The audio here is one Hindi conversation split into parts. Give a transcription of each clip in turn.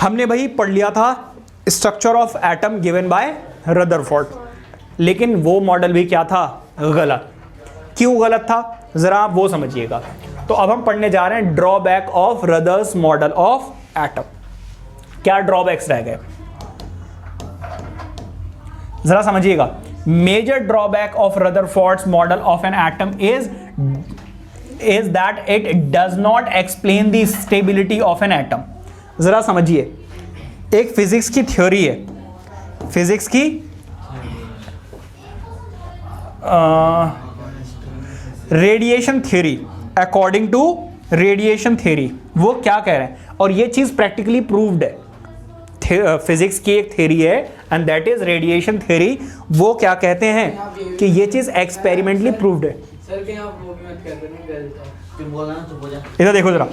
हमने भाई पढ़ लिया था structure of atom given by Rutherford, लेकिन वो मॉडल भी क्या था, गलत। क्यों गलत था जरा आप वो समझिएगा। तो अब हम पढ़ने जा रहे हैं drawback of Rutherford's model of atom. क्या ड्रॉबैक्स रह गए जरा समझिएगा। Major drawback of Rutherford's model of an atom is that it does not explain the stability of an atom. जरा समझिए, एक फिजिक्स की थ्योरी है, फिजिक्स की radiation theory, according to radiation theory वो क्या कह रहे हैं, और ये चीज प्रैक्टिकली प्रूव्ड है। फिजिक्स की एक थ्योरी है and that is radiation theory. वो क्या कहते हैं कि ये चीज एक्सपेरिमेंटली प्रूव्ड है। इधर देखो जरा,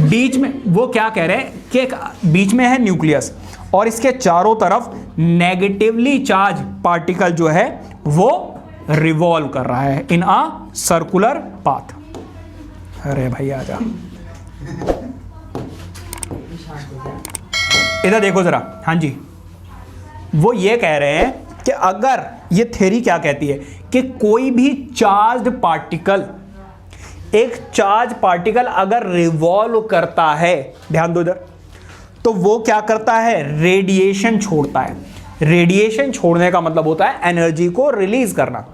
बीच में वो क्या कह रहे हैं कि बीच में है न्यूक्लियस और इसके चारों तरफ नेगेटिवली चार्ज पार्टिकल जो है वो रिवॉल्व कर रहा है इन अ सर्कुलर पाथ। अरे भाई आजा, इधर देखो जरा। हाँ जी, वो ये कह रहे हैं कि अगर ये थ्योरी क्या कहती है कि कोई भी चार्ज्ड पार्टिकल, एक चार्ज पार्टिकल अगर रिवॉल्व करता है, ध्यान दो इधर, तो वो क्या करता है, रेडिएशन छोड़ता है। रेडिएशन छोड़ने का मतलब होता है एनर्जी को रिलीज करना।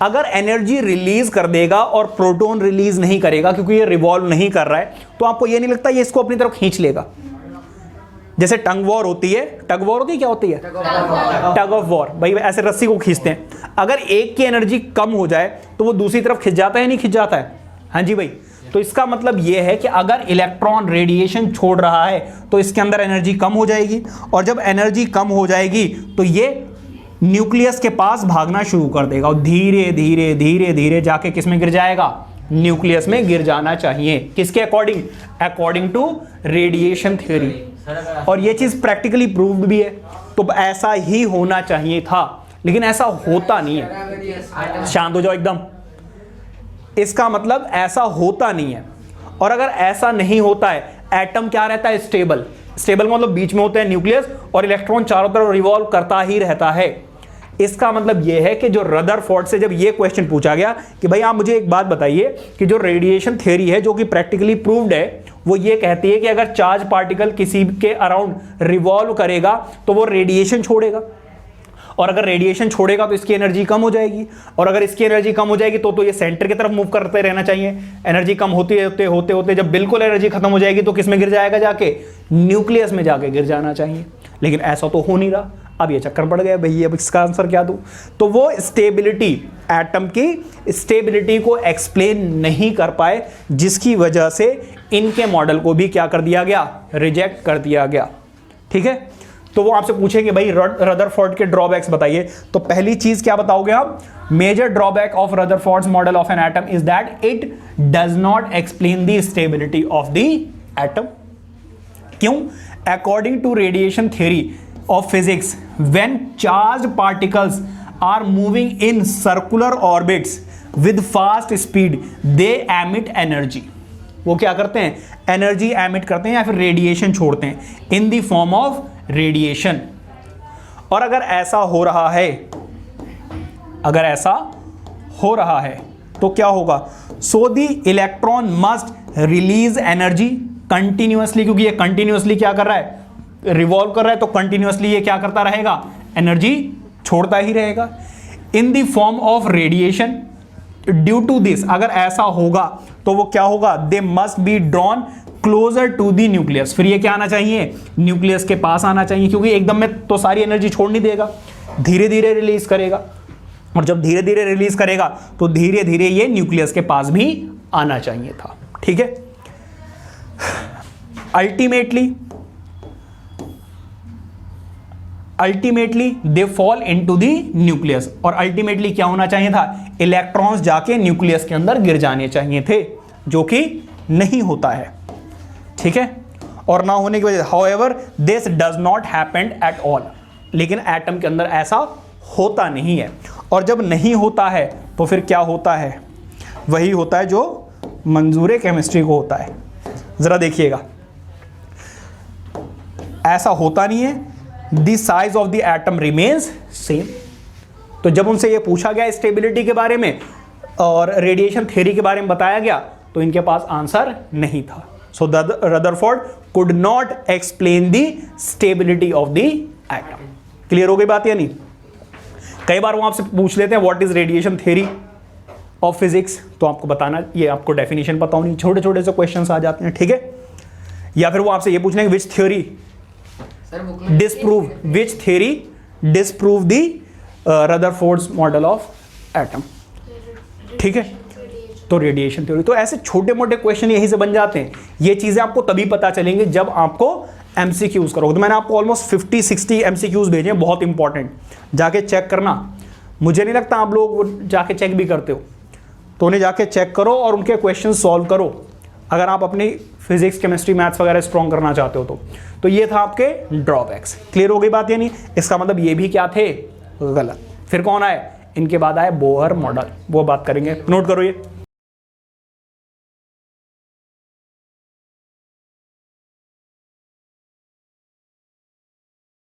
अगर एनर्जी रिलीज कर देगा और प्रोटॉन रिलीज नहीं करेगा क्योंकि ये रिवॉल्व नहीं कर रहा है, तो आपको ये नहीं लगता ये इसको अपनी तरफ खींच लेगा। जैसे टंग वॉर होती है, टग वॉर होती है, क्या होती है, टग ऑफ वॉर, भाई ऐसे रस्सी को खींचते हैं। अगर एक की एनर्जी कम हो जाए तो वो दूसरी तरफ खिंच जाता है, नहीं खिंच जाता है। हाँ जी भाई, तो इसका मतलब ये है कि अगर इलेक्ट्रॉन रेडिएशन छोड़ रहा है तो इसके अंदर एनर्जी कम हो जाएगी, और जब एनर्जी कम हो जाएगी तो ये न्यूक्लियस के पास भागना शुरू कर देगा और धीरे धीरे धीरे धीरे जाके किस में गिर जाएगा, न्यूक्लियस में गिर जाना चाहिए। किसके according, according to radiation theory. और ये चीज प्रैक्टिकली प्रूव्ड भी है। तो ऐसा ही होना चाहिए था, लेकिन ऐसा होता नहीं है। शांत हो जाओ एकदम। इसका मतलब ऐसा होता नहीं है, और अगर ऐसा नहीं होता है, एटम क्या रहता है, स्टेबल। स्टेबल मतलब बीच में होता है न्यूक्लियस और इलेक्ट्रॉन चारों तरफ रिवॉल्व करता ही रहता है। इसका मतलब यह है कि जो रदरफोर्ड से जब यह क्वेश्चन पूछा गया कि भाई आप मुझे एक बात बताइए कि जो रेडिएशन थ्योरी है जो कि प्रैक्टिकली प्रूव्ड है, वो ये कहती है कि अगर चार्ज पार्टिकल किसी के अराउंड रिवॉल्व करेगा तो वो रेडिएशन छोड़ेगा, और अगर रेडिएशन छोड़ेगा तो इसकी एनर्जी कम हो जाएगी, और अगर इसकी एनर्जी कम हो जाएगी तो ये सेंटर की तरफ मूव करते रहना चाहिए। एनर्जी कम होते होते होते होते जब बिल्कुल एनर्जी खत्म हो जाएगी तो किस में गिर जाएगा, जाके न्यूक्लियस में जाके गिर जाना चाहिए। लेकिन ऐसा तो हो नहीं रहा। अब ये चक्कर पड़ गया भाई, अब इसका आंसर क्या दूं। तो वो स्टेबिलिटी, एटम की स्टेबिलिटी को एक्सप्लेन नहीं कर पाए, जिसकी वजह से इनके मॉडल को भी क्या कर दिया गया, रिजेक्ट कर दिया गया। ठीक है, तो वो आपसे पूछेंगे भाई रदरफोर्ड के ड्रॉबैक्स बताइए। तो पहली चीज क्या बताओगे आप, major drawback of Rutherford's model of an atom is that it does not explain the stability of the atom. क्यों, according to radiation theory of physics, when charged particles are moving in circular orbits with fast speed, they emit energy. वो क्या करते हैं, एनर्जी एमिट करते हैं या फिर रेडिएशन छोड़ते हैं इन द फॉर्म ऑफ रेडिएशन। और अगर ऐसा हो रहा है, अगर ऐसा हो रहा है तो क्या होगा, so the electron must release energy continuously, क्योंकि ये कंटिन्यूअसली क्या कर रहा है, रिवॉल्व कर रहा है, तो कंटिन्यूअसली ये क्या करता रहेगा, एनर्जी छोड़ता ही रहेगा in the form of radiation. Due to this, अगर ऐसा होगा तो वो क्या होगा, they must be drawn closer to the nucleus. फिर ये क्या आना चाहिए, न्यूक्लियस के पास आना चाहिए, क्योंकि एकदम में तो सारी एनर्जी छोड़ नहीं देगा, धीरे धीरे रिलीज करेगा, और जब धीरे धीरे रिलीज करेगा तो धीरे धीरे ये न्यूक्लियस के पास भी आना चाहिए था। ठीक है, ultimately they fall into the nucleus, और अल्टीमेटली क्या होना चाहिए था, इलेक्ट्रॉन्स जाके न्यूक्लियस के अंदर गिर जाने चाहिए थे, जो कि नहीं होता है। ठीक है, और ना होने की वजह, however this does not happen at all, लेकिन एटम के अंदर ऐसा होता नहीं है। और जब नहीं होता है तो फिर क्या होता है, वही होता है जो मंजूर केमिस्ट्री को होता है। जरा देखिएगा, ऐसा होता नहीं है, the size of the atom remains same. तो जब उनसे ये पूछा गया स्टेबिलिटी के बारे में और रेडिएशन थ्योरी के बारे में बताया गया तो इनके पास आंसर नहीं था। So Rutherford could not explain the stability of the atom. Clear हो गई बात या नहीं? कई बार वो आपसे पूछ लेते हैं what is radiation theory of physics, तो आपको बताना, ये आपको डेफिनेशन पता होनी, छोटे छोटे से क्वेश्चंस आ जाते हैं, ठीक है। या फिर वो आपसे ये पूछ लेंगे विच theory disprove, which theory disprove the Rutherford's model of atom, ठीक है। तो रेडिएशन थ्योरी, तो ऐसे छोटे मोटे क्वेश्चन यहीं से बन जाते हैं। ये चीजें आपको तभी पता चलेंगे जब आपको एमसीक्यूज करोगे। तो मैंने आपको ऑलमोस्ट 50-60 एमसीक्यूज भेजे हैं, बहुत इंपॉर्टेंट, जाके चेक करना। मुझे नहीं लगता आप लोग जाके चेक भी करते हो, तो उन्हें जाके चेक करो और उनके क्वेश्चन सॉल्व करो अगर आप अपनी फिजिक्स केमिस्ट्री मैथ्स वगैरह स्ट्रॉन्ग करना चाहते हो तो ये था आपके ड्रॉबैक्स। क्लियर हो गई बात या नहीं? इसका मतलब ये भी क्या थे? गलत। फिर कौन आए? इनके बाद आए बोहर मॉडल, वो बात करेंगे, नोट करो ये।